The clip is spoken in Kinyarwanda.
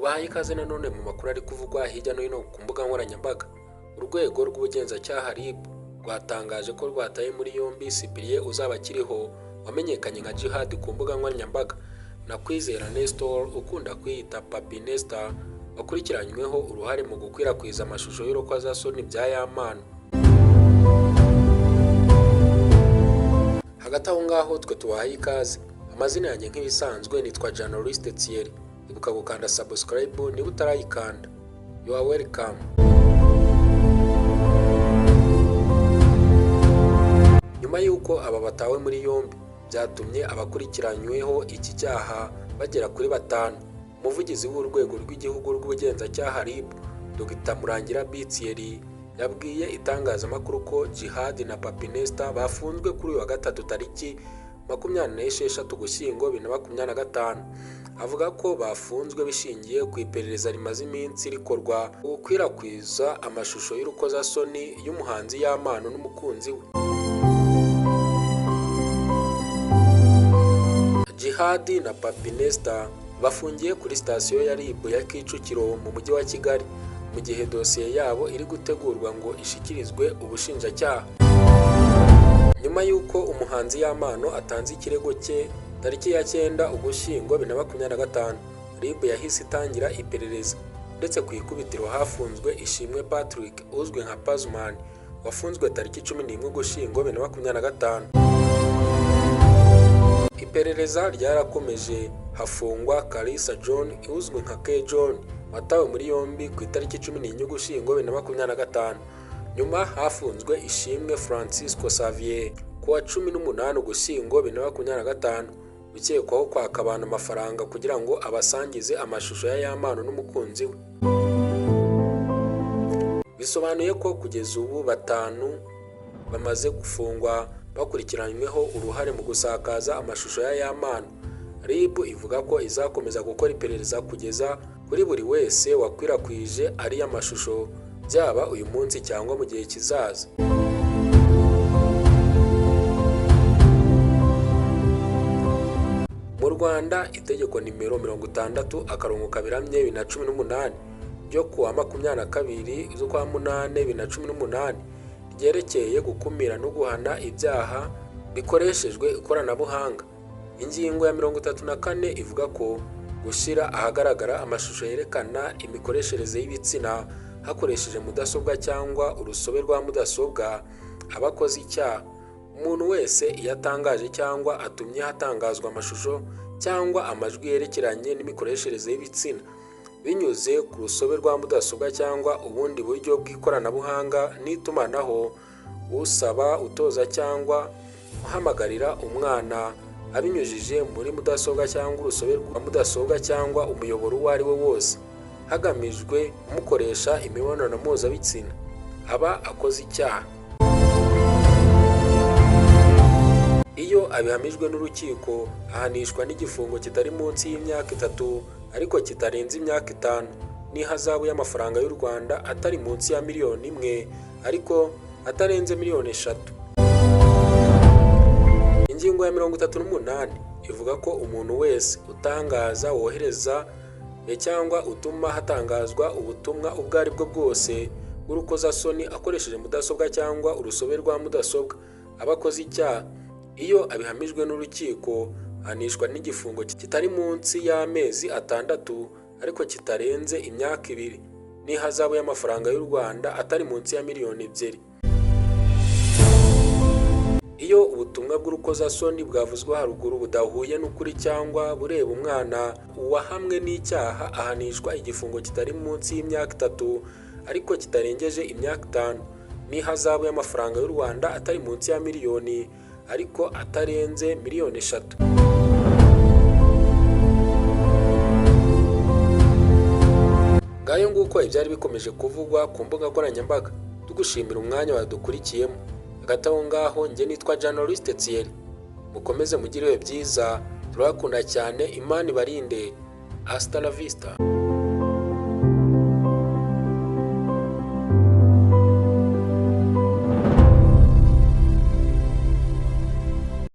tubahaye ikaze nanone mu makuru ari kuvugwa hirya no hino ku mbuga nkoranyambaga. Urwego rw'ubugenzacyaha RIB rwatangaje ko rwataye muri yombi Cyprien uzaba akiriho wamenyekanye nka Jihad ku mbuga nkoranyambaga na Kwizera Nestor ukunda kwiyita Papi Nestor wakurikiranyweho uruhare mu gukwirakwiza amashusho y'urukozasoni bya Yamana. Hagati aho ngaho twe tubahaye ikaze. Amazina yanjye nk'ibisanzwe nitwa Journalist Thierry. Ibuka gukanda subscribe niba utarayikanda. You are welcome. Nyuma yuko aba batawe muri yombi byatumye abakurikiranyweho iki cyaha bagera kuri 5. Umuvugizi w'urwego rw'igihugu rw'ubugenzacyaha RIB Dr Murangira Thierry yabwiye itangazamakuru ko Jihad na Papi Nestor bafunzwe kuri uyu wa gatatu tariki 26 Ugushyingo 2025. Avuga ko bafunzwe bishingiye ku iperereza rimaze iminsi rikorwa gukwirakwiza amashusho y'urukozasoni y'umuhanzi Yamana n'umukunzi we. Jihad na Papi Nestor bafungiye kuri sitasiyo ya RIB ya Kicukiro mu mujyi wa Kigali mu gihe dosiye yabo iri gutegurwa ngo ishikirizwe ubushinjacyaha. Nyuma yuko umuhanzi Yamana atanze ikirego cye tariki ya 9 Ugushyingo 2025, RIB yahise itangira iperereza ndetse ku ikubitiro hafunzwe Ishimwe Patrick uzwi nka Pazman wafunzwe tariki 11 Ugushyingo 2025. Iperereza ryarakomeje hafungwa Kalisa John uzwi nka K John watawe muri yombi ku itariki 11 Ugushyingo 2025. Nyuma hafunzwe Ishimwe Francisco Xavier ku wa 18 Ugushyingo 2025 ukekwaho kwaka abantu amafaranga kugira ngo abasangize amashusho ya Yamana n'umukunzi we. Bisobanuye ko kugeza ubu 5 bamaze gufungwa bakurikiranyweho uruhare mu gusakaza amashusho ya Yamana. RIB ivuga ko izakomeza gukora iperereza kugeza kuri buri wese wakwirakwije ari amashusho byaba uyu munsi cyangwa mu gihe kizaza. Mu Rwanda itegeko nimero 60/2018 ryo kuwa 22 z'ukwa 8 2018 ryerekeye gukumira no guhana ibyaha bikoreshejwe ikoranabuhanga. Ingingo ya 34 ivuga ko gushyira ahagaragara amashusho yerekana imikoreshereze y'ibitsina hakoresheje mudasobwa cyangwa urusobe rwa mudasobwa abakoze icyaha. Umuntu wese iyo atangaje cyangwa atumye hatangazwa amashusho cyangwa amajwi yerekeranye n'imikoreshereze y'ibitsina binyuze ku rusobe rwa mudasobwa cyangwa ubundi buryo bw'ikoranabuhanga n'itumanaho, usaba, utoza cyangwa uhamagarira umwana abinyujije muri mudasobwa cyangwa urusobe rwa mudasobwa cyangwa umuyoboro uwo ari wo wose hagamijwe kumukoresha imibonano mpuzabitsina aba akoze icyaha. Iyo abihamijwe n'urukiko ahanishwa n'igifungo kitari munsi y'imyaka 3 ariko kitarenze imyaka 5 n'ihazabu y'amafaranga y'u Rwanda atari munsi ya miliyoni 1 ariko atarenze miliyoni 3. Ingingo ya 38 ivuga ko umuntu wese utangaza, wohereza cyangwa utuma hatangazwa ubutumwa ubwo ari bwo bwose bw'urukozasoni akoresheje mudasobwa cyangwa urusobe rwa mudasobwa abakoze icyaha. Iyo abihamijwe n'urukiko ahanishwa n'igifungo kitari munsi y'amezi 6 ariko kitarenze imyaka 2 n'ihazabu y'amafaranga y'u Rwanda atari munsi ya miliyoni 2. Iyo ubutumwa bw'urukozasoni bwavuzwe haruguru budahuye n'ukuri cyangwa bureba umwana wahamwe n'icyaha ahanishwa igifungo kitari munsi y'imyaka 3 ariko kitarengeje imyaka 5 n'ihazabu y'amafaranga y'u Rwanda atari munsi ya miliyoni ariko atarenze miliyoni 3. Ngayo nguko ibyari bikomeje kuvugwa ku mbuga nkoranyambaga. Tugushimira umwanya wadukurikiyemo. Hagati aho ngaho njye nitwa Journalist Thierry. Mukomeze mugire byiza, turakunda cyane. Imana ibarinde. Hasta la vista.